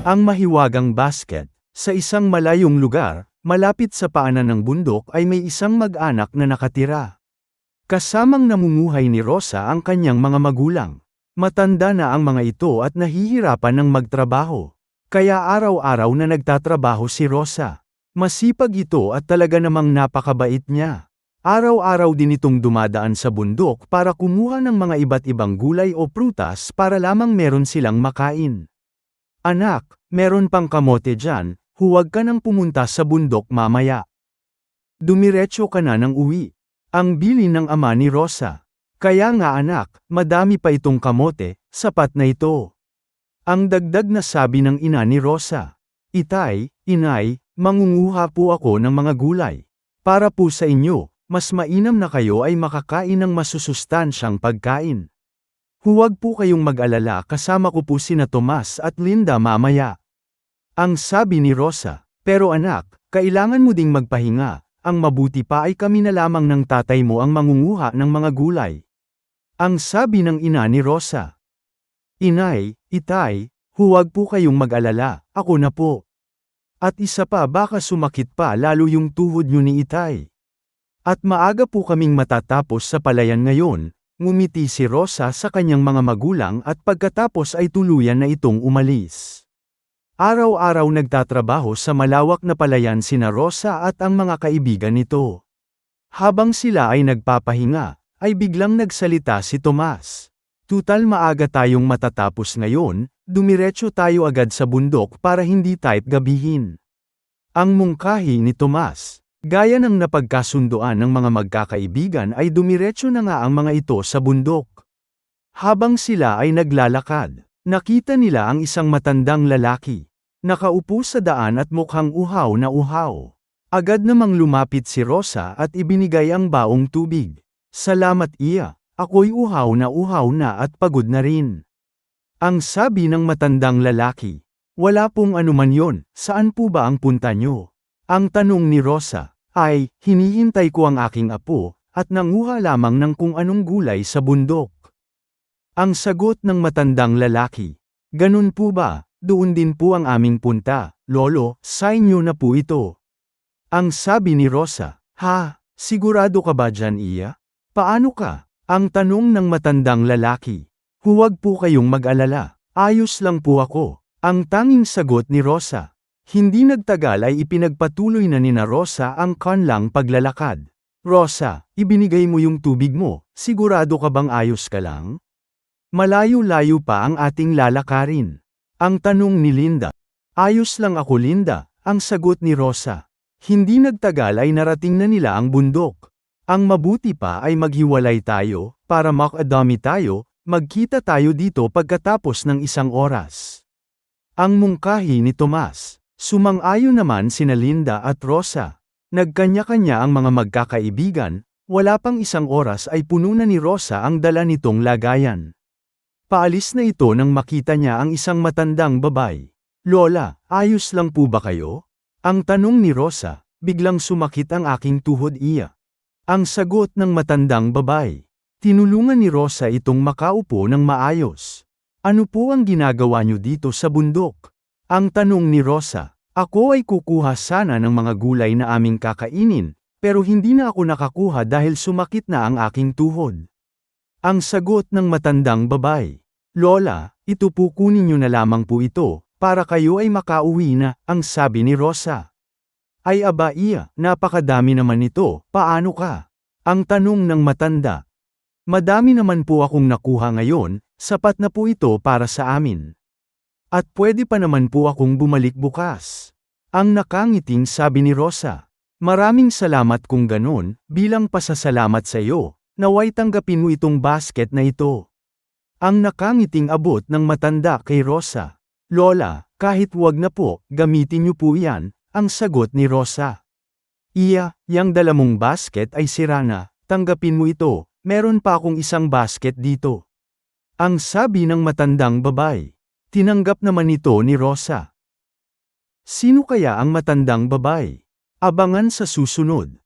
Ang mahiwagang basket. Sa isang malayong lugar, malapit sa paanan ng bundok ay may isang mag-anak na nakatira. Kasamang namumuhay ni Rosa ang kanyang mga magulang. Matanda na ang mga ito at nahihirapan ng magtrabaho. Kaya araw-araw na nagtatrabaho si Rosa. Masipag ito at talaga namang napakabait niya. Araw-araw din itong dumadaan sa bundok para kumuha ng mga iba't ibang gulay o prutas para lamang meron silang makain. Anak, meron pang kamote dyan, huwag ka nang pumunta sa bundok mamaya. Dumiretso ka na ng uwi. Ang bilin ng ama ni Rosa. Kaya nga anak, madami pa itong kamote, sapat na ito. Ang dagdag na sabi ng ina ni Rosa. Itay, inay, mangunguha po ako ng mga gulay. Para po sa inyo, mas mainam na kayo ay makakain ng masusustansyang pagkain. Huwag po kayong mag-alala, kasama ko po sina Tomas at Linda mamaya. Ang sabi ni Rosa, pero anak, kailangan mo ding magpahinga, ang mabuti pa ay kami na lamang ng tatay mo ang mangunguha ng mga gulay. Ang sabi ng ina ni Rosa. Inay, itay, huwag po kayong mag-alala, ako na po. At isa pa, baka sumakit pa lalo yung tuhod nyo ni itay. At maaga po kaming matatapos sa palayan ngayon. Ngumiti si Rosa sa kanyang mga magulang at pagkatapos ay tuluyan na itong umalis. Araw-araw nagtatrabaho sa malawak na palayan sina Rosa at ang mga kaibigan nito. Habang sila ay nagpapahinga, ay biglang nagsalita si Tomas. Tutal maaga tayong matatapos ngayon, dumiretso tayo agad sa bundok para hindi tayo gabihin. Ang mungkahi ni Tomas. Gaya ng napagkasunduan ng mga magkakaibigan ay dumiretso na nga ang mga ito sa bundok. Habang sila ay naglalakad, nakita nila ang isang matandang lalaki. Nakaupo sa daan at mukhang uhaw na uhaw. Agad namang lumapit si Rosa at ibinigay ang baong tubig. Salamat iya, ako'y uhaw na at pagod na rin. Ang sabi ng matandang lalaki. Wala pong anuman yon, saan po ba ang punta nyo? Ang tanong ni Rosa. Ay, hinihintay ko ang aking apo, at nanguha lamang ng kung anong gulay sa bundok. Ang sagot ng matandang lalaki. Ganun po ba, doon din po ang aming punta, lolo, sa inyo na po ito. Ang sabi ni Rosa. Ha, sigurado ka ba dyan iya? Paano ka? Ang tanong ng matandang lalaki. Huwag po kayong mag-alala, ayos lang po ako. Ang tanging sagot ni Rosa. Hindi nagtagal ay ipinagpatuloy na ni Rosa ang kanlang paglalakad. Rosa, ibinigay mo yung tubig mo, sigurado ka bang ayos ka lang? Malayo-layo pa ang ating lalakarin. Ang tanong ni Linda. Ayos lang ako Linda, ang sagot ni Rosa. Hindi nagtagal ay narating na nila ang bundok. Ang mabuti pa ay maghiwalay tayo, para makadami tayo, magkita tayo dito pagkatapos ng 1 oras. Ang mungkahi ni Tomas. Sumang-ayon naman sina Linda at Rosa. Nagkanya-kanya ang mga magkakaibigan, wala pang 1 oras ay puno na ni Rosa ang dala nitong lagayan. Paalis na ito nang makita niya ang isang matandang babae. Lola, ayos lang po ba kayo? Ang tanong ni Rosa, biglang sumakit ang aking tuhod iya. Ang sagot ng matandang babae. Tinulungan ni Rosa itong makaupo ng maayos. Ano po ang ginagawa niyo dito sa bundok? Ang tanong ni Rosa. Ako ay kukuha sana ng mga gulay na aming kakainin, pero hindi na ako nakakuha dahil sumakit na ang aking tuhod. Ang sagot ng matandang babae. Lola, ito po kunin niyo na lamang po ito, para kayo ay makauwi na, ang sabi ni Rosa. Ay aba iya, napakadami naman ito, paano ka? Ang tanong ng matanda. Madami naman po akong nakuha ngayon, sapat na po ito para sa amin. At pwede pa naman po akong bumalik bukas. Ang nakangiting sabi ni Rosa. Maraming salamat kung ganon, bilang pasasalamat sa iyo, naway tanggapin mo itong basket na ito. Ang nakangiting abot ng matanda kay Rosa. Lola, kahit wag na po, gamitin niyo po yan, ang sagot ni Rosa. Iya, yang dala mong basket ay sira na, tanggapin mo ito, meron pa akong 1 basket dito. Ang sabi ng matandang babae. Tinanggap naman ito ni Rosa. Sino kaya ang matandang babae? Abangan sa susunod.